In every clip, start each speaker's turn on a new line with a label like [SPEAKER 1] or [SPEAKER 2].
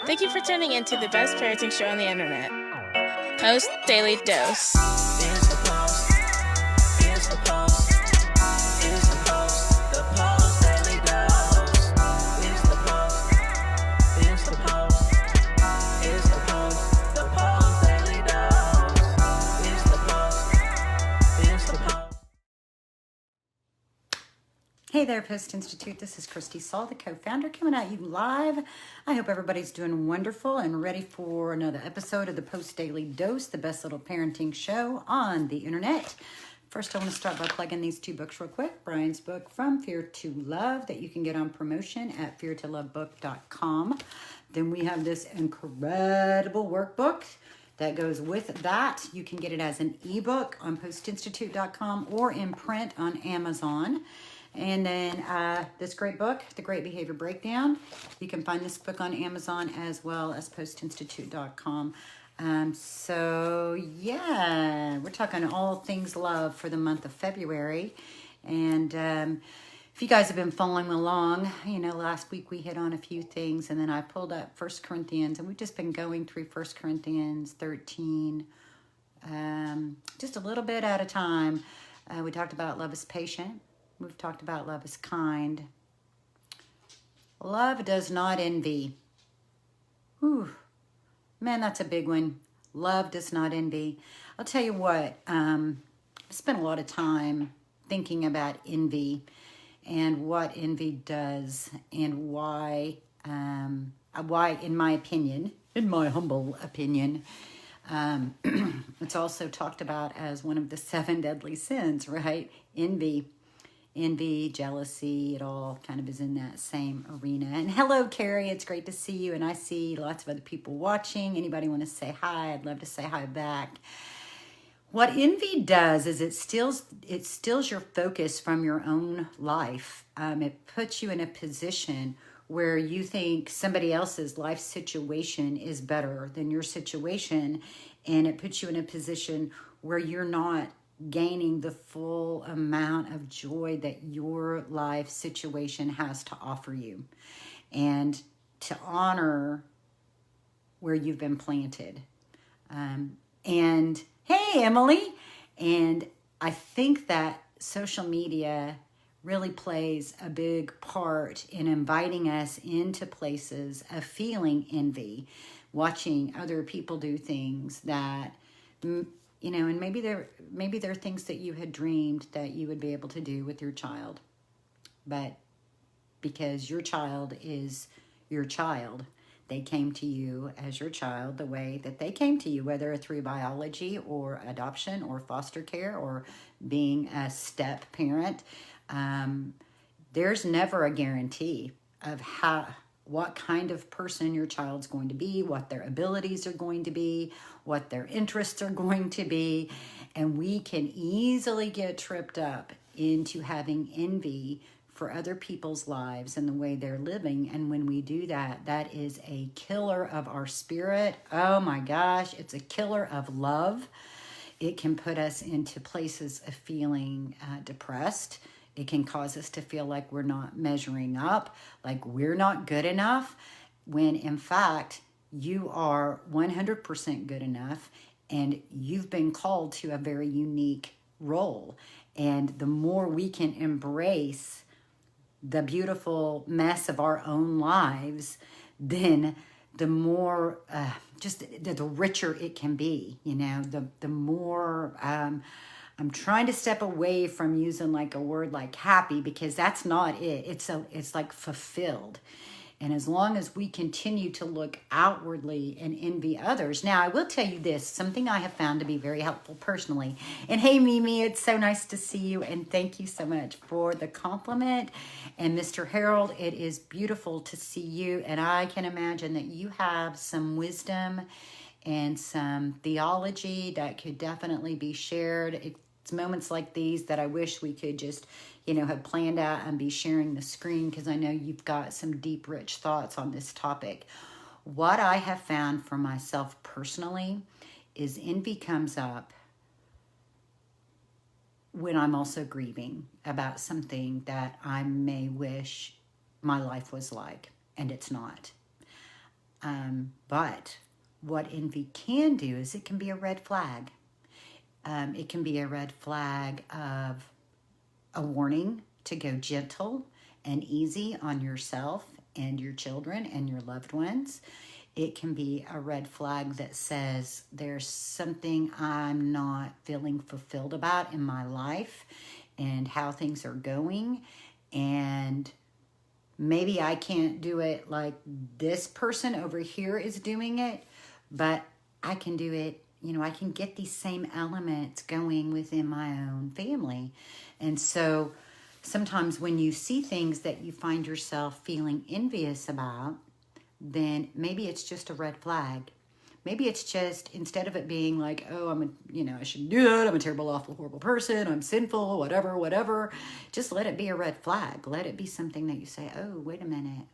[SPEAKER 1] Thank you for tuning in to the best parenting show on the internet, Post Daily Dose.
[SPEAKER 2] It's the Post. It's the Post. It's the Post. The Post Daily Dose. It's the Post. It's the Post. It's the Post. The Post Daily Dose. It's the Post. It's the Post.
[SPEAKER 3] Hey there, Post+Institute. This is Kristi, Saul, the co-founder, coming at you live. I hope everybody's doing wonderful and ready for another episode of the Post Daily Dose, the best little parenting show on the internet. First, I want to start by plugging these two books real quick. Brian's book, From Fear to Love, that you can get on promotion at feartolovebook.com. Then we have this incredible workbook that goes with that. You can get it as an ebook on postinstitute.com or in print on Amazon. And then this great book, The Great Behavior Breakdown. You can find this book on Amazon as well as postinstitute.com. So yeah, we're talking all things love for the month of February. And if you guys have been following along, you know, last week we hit on a few things, and then I pulled up 1 Corinthians, and we've just been going through 1 Corinthians 13, just a little bit at a time. We talked about love is patient. We've talked about love is kind. Love does not envy. Whew. Man, that's a big one. Love does not envy. I'll tell you what, I spent a lot of time thinking about envy and what envy does and why, in my opinion, in my humble opinion, it's also talked about as one of the 7 deadly sins, right? Envy, jealousy, it all kind of is in that same arena. And hello, Carrie, it's great to see you. And I see lots of other people watching. Anybody want to say hi? I'd love to say hi back. What envy does is it steals your focus from your own life. It puts you in a position where you think somebody else's life situation is better than your situation. And it puts you in a position where you're not gaining the full amount of joy that your life situation has to offer you, and to honor where you've been planted. And hey, Emily. And I think that social media really plays a big part in inviting us into places of feeling envy, watching other people do things that, you know, and maybe there are things that you had dreamed that you would be able to do with your child. But because your child is your child, they came to you as your child the way that they came to you, whether through biology or adoption or foster care or being a step parent. There's never a guarantee of what kind of person your child's going to be, what their abilities are going to be, what their interests are going to be. And we can easily get tripped up into having envy for other people's lives and the way they're living. And when we do that, that is a killer of our spirit. Oh my gosh, it's a killer of love. It can put us into places of feeling depressed. It can cause us to feel like we're not measuring up, like we're not good enough, when in fact, you are 100% good enough, and you've been called to a very unique role. And the more we can embrace the beautiful mess of our own lives, then the more, the richer it can be, you know, the more, I'm trying to step away from using like a word like happy, because that's not it. It's like fulfilled. And as long as we continue to look outwardly and envy others. Now, I will tell you this, something I have found to be very helpful personally. And hey, Mimi, it's so nice to see you. And thank you so much for the compliment. And Mr. Harold, it is beautiful to see you. And I can imagine that you have some wisdom and some theology that could definitely be shared. It's moments like these that I wish we could just, you know, have planned out and be sharing the screen, because I know you've got some deep, rich thoughts on this topic. What I have found for myself personally is envy comes up when I'm also grieving about something that I may wish my life was like, and it's not. But what envy can do is it can be a red flag. It can be a red flag of a warning to go gentle and easy on yourself and your children and your loved ones. It can be a red flag that says there's something I'm not feeling fulfilled about in my life and how things are going. And maybe I can't do it like this person over here is doing it, but I can do it. You know, I can get these same elements going within my own family. And so sometimes when you see things that you find yourself feeling envious about, then maybe it's just a red flag. Maybe it's just, instead of it being like, oh, I shouldn't do that, I'm a terrible, awful, horrible person, I'm sinful, whatever, just let it be a red flag. Let it be something that you say, oh, wait a minute,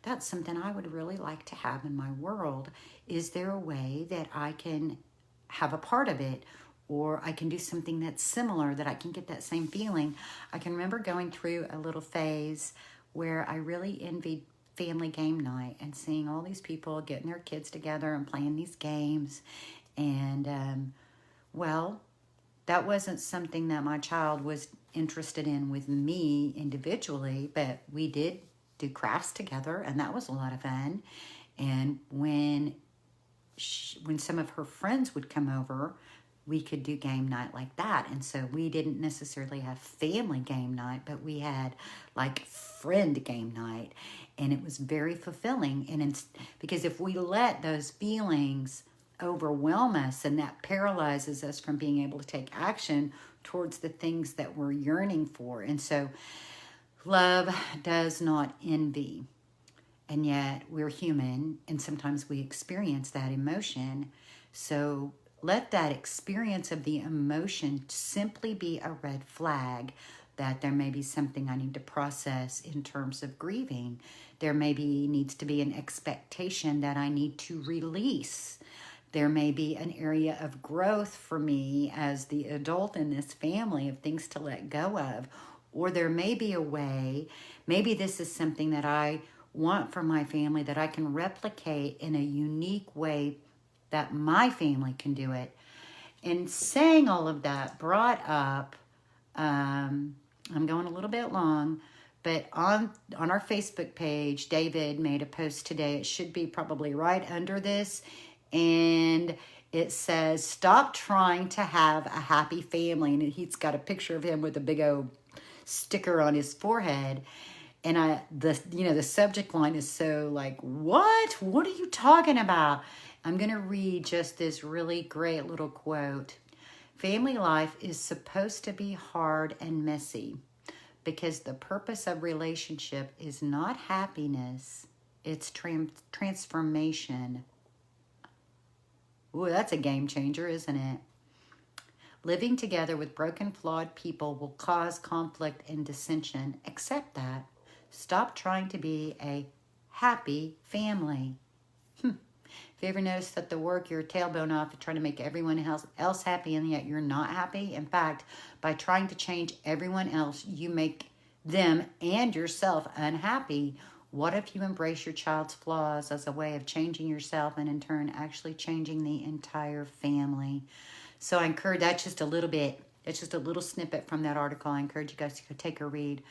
[SPEAKER 3] that's something I would really like to have in my world. Is there a way that I can have a part of it? Or I can do something that's similar, that I can get that same feeling. I can remember going through a little phase where I really envied family game night and seeing all these people getting their kids together and playing these games. And, well, that wasn't something that my child was interested in with me individually, but we did do crafts together, and that was a lot of fun. And when some of her friends would come over, we could do game night like that. And so we didn't necessarily have family game night, but we had like friend game night. And it was very fulfilling. And because if we let those feelings overwhelm us, and that paralyzes us from being able to take action towards the things that we're yearning for. And so love does not envy. And yet we're human, and sometimes we experience that emotion. So let that experience of the emotion simply be a red flag that there may be something I need to process in terms of grieving. There maybe needs to be an expectation that I need to release. There may be an area of growth for me as the adult in this family of things to let go of. Or there may be a way, maybe this is something that I want for my family that I can replicate in a unique way that my family can do it. And saying all of that brought up, I'm going a little bit long, but on our Facebook page, David made a post today. It should be probably right under this. And it says, stop trying to have a happy family. And he's got a picture of him with a big old sticker on his forehead. And the subject line is so like, what? What are you talking about? I'm going to read just this really great little quote. Family life is supposed to be hard and messy because the purpose of relationship is not happiness, it's transformation. Ooh, that's a game changer, isn't it? Living together with broken, flawed people will cause conflict and dissension. Accept that. Stop trying to be a happy family. Have you ever noticed that the work your tailbone off trying to make everyone else happy and yet you're not happy? In fact, by trying to change everyone else, you make them and yourself unhappy. What if you embrace your child's flaws as a way of changing yourself and in turn actually changing the entire family? So I encourage, that's just a little bit, it's just a little snippet from that article. I encourage you guys to go take a read.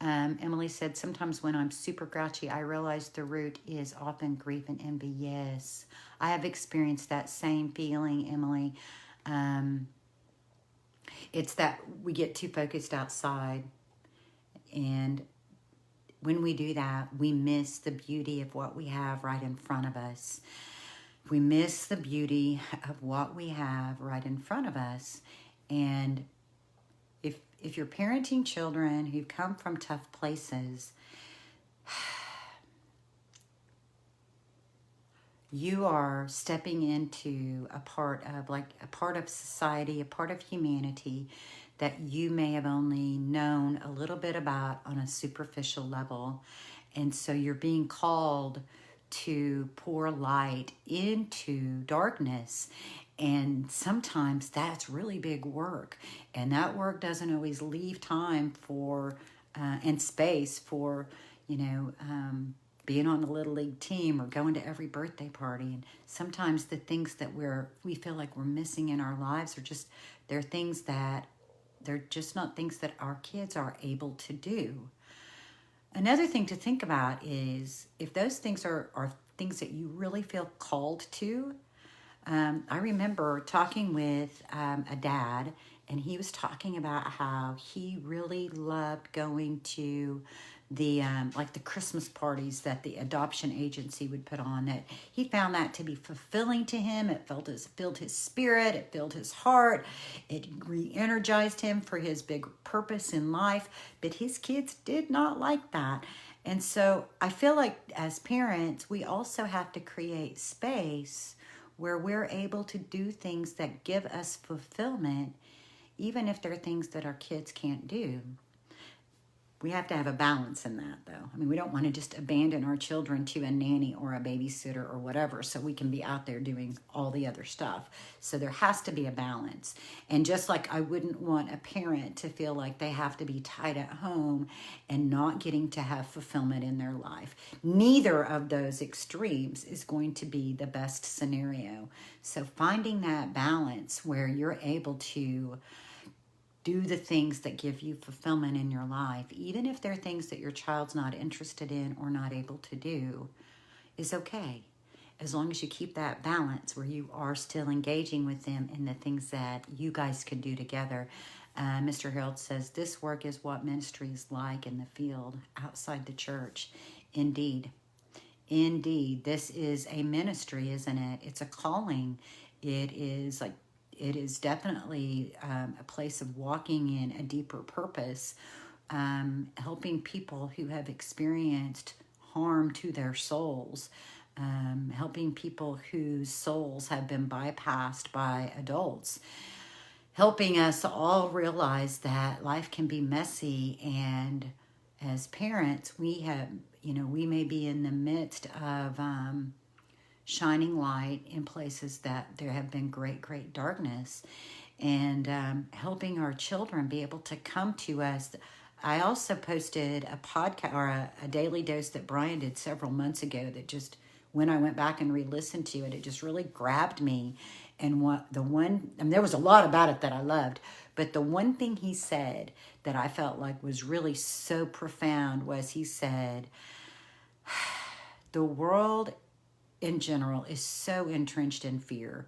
[SPEAKER 3] Emily said, sometimes when I'm super grouchy, I realize the root is often grief and envy. Yes, I have experienced that same feeling, Emily. It's that we get too focused outside. And when we do that, we miss the beauty of what we have right in front of us. We miss the beauty of what we have right in front of us. And if you're parenting children who come from tough places, you are stepping into a part of society, a part of humanity that you may have only known a little bit about on a superficial level. And so you're being called to pour light into darkness. And sometimes that's really big work. And that work doesn't always leave time for and space for, being on the Little League team or going to every birthday party. And sometimes the things that we feel like we're missing in our lives are just, they're things that, they're just not things that our kids are able to do. Another thing to think about is if those things are things that you really feel called to. I remember talking with a dad, and he was talking about how he really loved going to the like the Christmas parties that the adoption agency would put on. That he found that to be fulfilling to him. It filled his spirit, it filled his heart, it re-energized him for his big purpose in life. But his kids did not like that. And so I feel like as parents, we also have to create space where we're able to do things that give us fulfillment, even if they're things that our kids can't do. We have to have a balance in that, though. I mean, we don't want to just abandon our children to a nanny or a babysitter or whatever so we can be out there doing all the other stuff. So there has to be a balance. And just like I wouldn't want a parent to feel like they have to be tied at home and not getting to have fulfillment in their life, neither of those extremes is going to be the best scenario. So finding that balance where you're able to do the things that give you fulfillment in your life, even if they're things that your child's not interested in or not able to do, is okay. As long as you keep that balance where you are still engaging with them in the things that you guys can do together. Mr. Harold says, this work is what ministry is like in the field outside the church. Indeed. Indeed. This is a ministry, isn't it? It's a calling. It is definitely a place of walking in a deeper purpose, helping people who have experienced harm to their souls, helping people whose souls have been bypassed by adults, helping us all realize that life can be messy. And as parents, we may be in the midst of shining light in places that there have been great darkness, and helping our children be able to come to us. I also posted a podcast or a daily dose that Brian did several months ago that just, when I went back and re-listened to it, it just really grabbed me. And there was a lot about it that I loved, but the one thing he said that I felt like was really so profound was he said, the world in general is so entrenched in fear,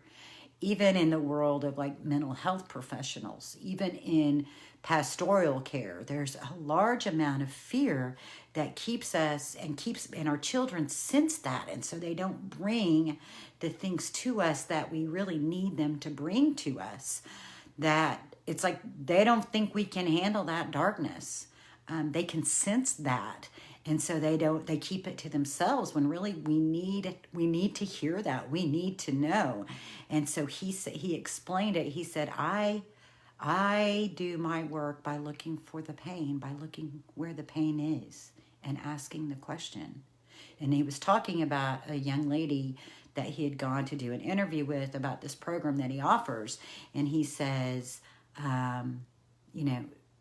[SPEAKER 3] even in the world of like mental health professionals, even in pastoral care. There's a large amount of fear that keeps us and our children sense that. And so they don't bring the things to us that we really need them to bring to us. That it's like they don't think we can handle that darkness. They can sense that. And so they keep it to themselves when really we need to hear that. We need to know. And so he explained it. He said, I do my work by looking for the pain, by looking where the pain is and asking the question. And he was talking about a young lady that he had gone to do an interview with about this program that he offers. And he says,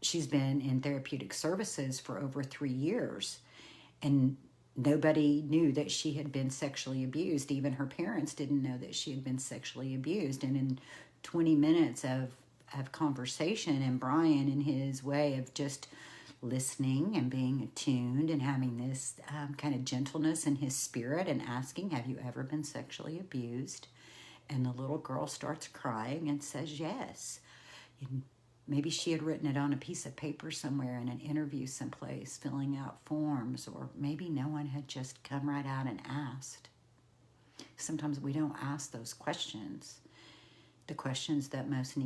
[SPEAKER 3] she's been in therapeutic services for over 3 years. And nobody knew that she had been sexually abused. Even her parents didn't know that she had been sexually abused. And in 20 minutes of conversation, and Brian, in his way of just listening and being attuned and having this kind of gentleness in his spirit and asking, have you ever been sexually abused? And the little girl starts crying and says yes. And maybe she had written it on a piece of paper somewhere in an interview someplace, filling out forms, or maybe no one had just come right out and asked. Sometimes we don't ask those questions, the questions that most need